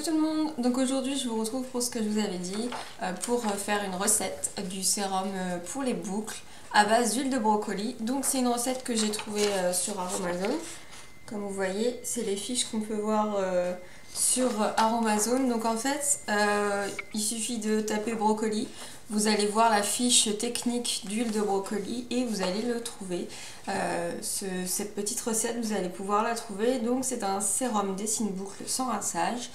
tout le monde, donc aujourd'hui je vous retrouve pour ce que je vous avais dit, pour faire une recette du sérum pour les boucles à base d'huile de brocoli. Donc c'est une recette que j'ai trouvée sur Aromazone. Comme vous voyez, c'est les fiches qu'on peut voir sur Aromazone. Donc en fait, il suffit de taper brocoli. Vous allez voir la fiche technique d'huile de brocoli et vous allez le trouver. Cette petite recette, vous allez pouvoir la trouver. Donc c'est un sérum dessine-boucle sans rinçage.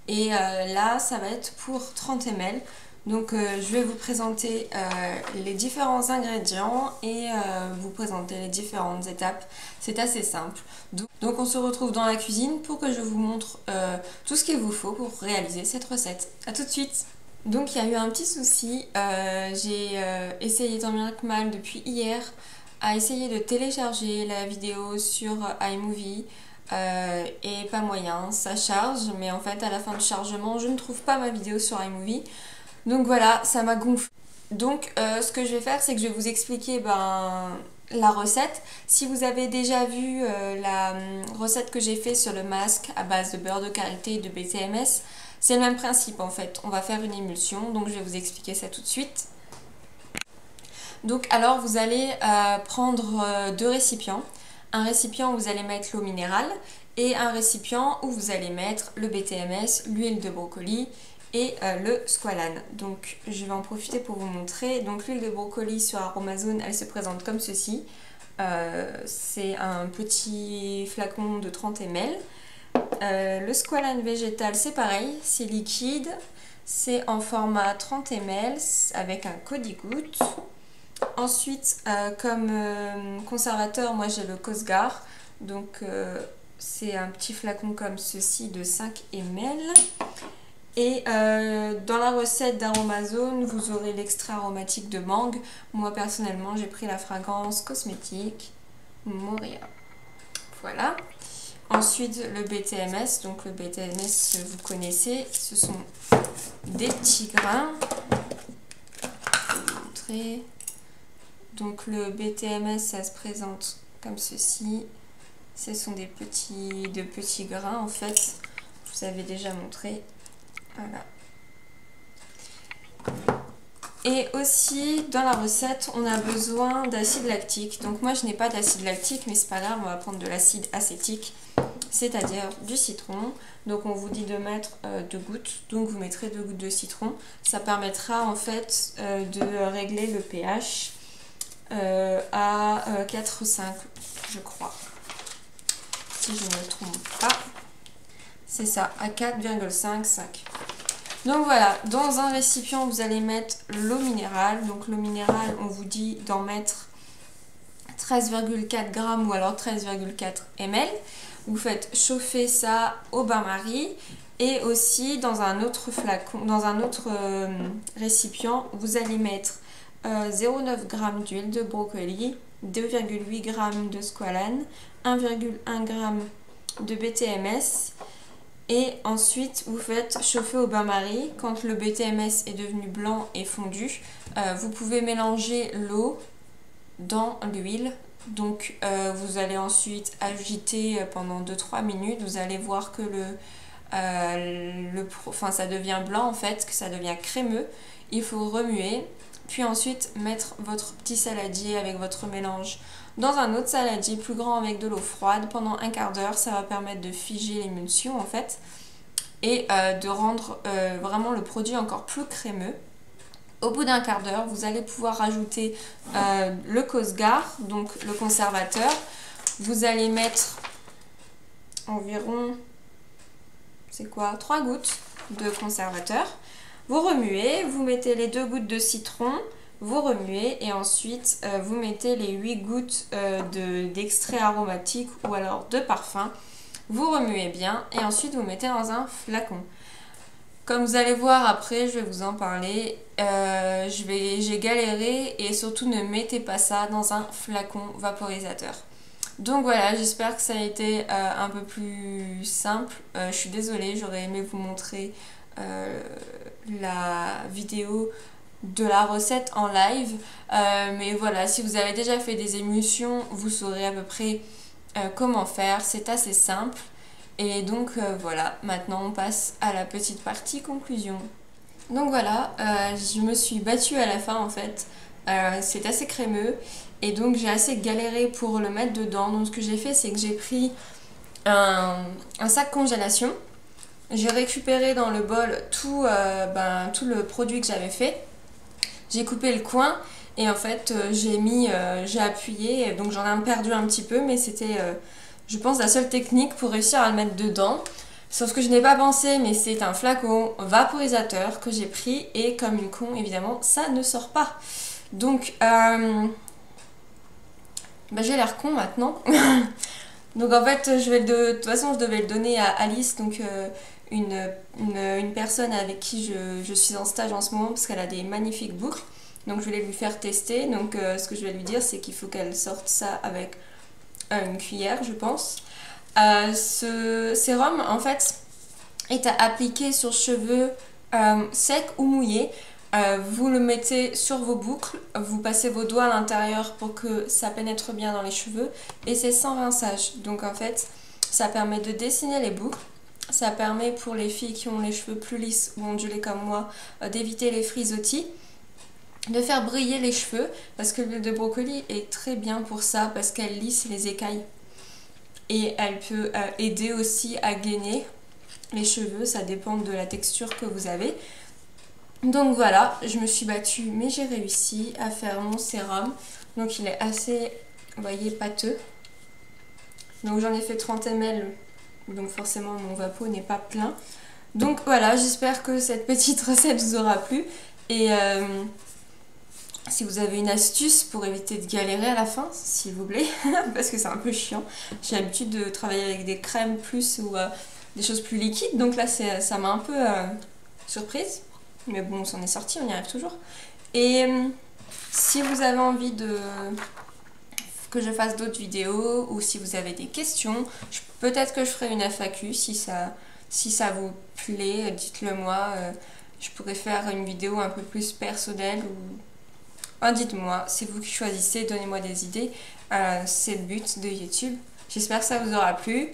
Et là, ça va être pour 30 ml. Donc je vais vous présenter les différents ingrédients et vous présenter les différentes étapes. C'est assez simple. Donc on se retrouve dans la cuisine pour que je vous montre tout ce qu'il vous faut pour réaliser cette recette. A tout de suite! Donc il y a eu un petit souci, j'ai essayé tant bien que mal depuis hier à essayer de télécharger la vidéo sur iMovie et pas moyen, ça charge, mais en fait à la fin du chargement je ne trouve pas ma vidéo sur iMovie. Donc voilà, ça m'a gonflé. Donc ce que je vais faire, c'est que je vais vous expliquer la recette. Si vous avez déjà vu la recette que j'ai fait sur le masque à base de beurre de karité et de BTMS, c'est le même principe en fait. On va faire une émulsion, donc je vais vous expliquer ça tout de suite. Donc alors vous allez prendre deux récipients. Un récipient où vous allez mettre l'eau minérale et un récipient où vous allez mettre le BTMS, l'huile de brocoli et le squalane. Donc je vais en profiter pour vous montrer. Donc l'huile de brocoli sur Aromazone, elle se présente comme ceci. C'est un petit flacon de 30 ml. Le squalane végétal, c'est pareil, c'est liquide, c'est en format 30 ml avec un Codigoutte. Ensuite, comme conservateur, moi j'ai le Cosgar, donc c'est un petit flacon comme ceci de 5 ml. Et dans la recette d'Aromazone, vous aurez l'extrait aromatique de mangue. Moi personnellement, j'ai pris la fragrance cosmétique Moria. Voilà. Ensuite, le BTMS. Donc le BTMS, vous connaissez, ce sont des petits grains. Je vais vous montrer. Donc le BTMS, ça se présente comme ceci. Ce sont de petits grains en fait. Je vous avais déjà montré. Voilà. Et aussi dans la recette on a besoin d'acide lactique. Donc moi je n'ai pas d'acide lactique, mais c'est pas grave, on va prendre de l'acide acétique, c'est-à-dire du citron. Donc on vous dit de mettre 2 gouttes, donc vous mettrez 2 gouttes de citron. Ça permettra en fait de régler le pH à 4,5 je crois, si je ne me trompe pas. C'est ça, à 4,55. Donc voilà, dans un récipient, vous allez mettre l'eau minérale. Donc l'eau minérale, on vous dit d'en mettre 13,4 g ou alors 13,4 ml. Vous faites chauffer ça au bain-marie. Et aussi dans un autre flacon, dans un autre récipient, vous allez mettre 0,9 g d'huile de brocoli, 2,8 g de squalane, 1,1 g de BTMS. Et ensuite, vous faites chauffer au bain-marie. Quand le BTMS est devenu blanc et fondu, vous pouvez mélanger l'eau dans l'huile. Donc, vous allez ensuite agiter pendant 2-3 minutes. Vous allez voir que ça devient blanc en fait, que ça devient crémeux. Il faut remuer. Puis ensuite, mettre votre petit saladier avec votre mélange dans un autre saladier plus grand avec de l'eau froide pendant un quart d'heure. Ça va permettre de figer l'émulsion en fait et de rendre vraiment le produit encore plus crémeux. Au bout d'un quart d'heure, vous allez pouvoir rajouter le Cosgar, donc le conservateur. Vous allez mettre environ, c'est quoi, 3 gouttes de conservateur. Vous remuez, vous mettez les 2 gouttes de citron, vous remuez et ensuite vous mettez les 8 gouttes d'extrait aromatique ou alors de parfum. Vous remuez bien et ensuite vous mettez dans un flacon. Comme vous allez voir après, je vais vous en parler, j'ai galéré et surtout ne mettez pas ça dans un flacon vaporisateur. Donc voilà, j'espère que ça a été un peu plus simple. Je suis désolée, j'aurais aimé vous montrer la vidéo de la recette en live, mais voilà, si vous avez déjà fait des émulsions, vous saurez à peu près comment faire. C'est assez simple Et donc voilà, maintenant on passe à la petite partie conclusion. Donc voilà, je me suis battue à la fin en fait. C'est assez crémeux et donc j'ai assez galéré pour le mettre dedans. Donc ce que j'ai fait, c'est que j'ai pris un sac congélation. J'ai récupéré dans le bol tout le produit que j'avais fait. J'ai coupé le coin et en fait j'ai appuyé, donc j'en ai perdu un petit peu, mais c'était je pense la seule technique pour réussir à le mettre dedans. Sauf que je n'ai pas pensé, mais c'est un flacon vaporisateur que j'ai pris et comme une con évidemment ça ne sort pas. Donc j'ai l'air con maintenant. Donc en fait de toute façon je devais le donner à Alice, donc une personne avec qui je suis en stage en ce moment parce qu'elle a des magnifiques boucles. Donc je voulais lui faire tester. Donc ce que je vais lui dire, c'est qu'il faut qu'elle sorte ça avec une cuillère, je pense. Ce sérum en fait est à appliquer sur cheveux secs ou mouillés. Vous le mettez sur vos boucles, vous passez vos doigts à l'intérieur pour que ça pénètre bien dans les cheveux et c'est sans rinçage. Donc en fait ça permet de dessiner les boucles. Ça permet pour les filles qui ont les cheveux plus lisses ou ondulés comme moi d'éviter les frisottis, de faire briller les cheveux parce que l'huile de brocoli est très bien pour ça parce qu'elle lisse les écailles et elle peut aider aussi à gainer les cheveux, ça dépend de la texture que vous avez. Donc voilà, je me suis battue mais j'ai réussi à faire mon sérum. Donc il est assez, vous voyez, pâteux. Donc j'en ai fait 30 ml. Donc forcément mon vapeau n'est pas plein. Donc voilà, j'espère que cette petite recette vous aura plu. Et si vous avez une astuce pour éviter de galérer à la fin, s'il vous plaît, parce que c'est un peu chiant. J'ai l'habitude de travailler avec des crèmes plus ou des choses plus liquides. Donc là ça m'a un peu surprise. Mais bon, on s'en est sorti, on y arrive toujours. Et si vous avez envie que je fasse d'autres vidéos ou si vous avez des questions, peut-être que je ferai une FAQ si ça vous plaît, dites-le moi. Je pourrais faire une vidéo un peu plus personnelle ou dites-moi, c'est vous qui choisissez, donnez-moi des idées. C'est le but de YouTube. J'espère que ça vous aura plu.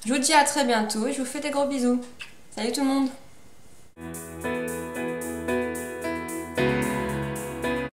Je vous dis à très bientôt et je vous fais des gros bisous. Salut tout le monde!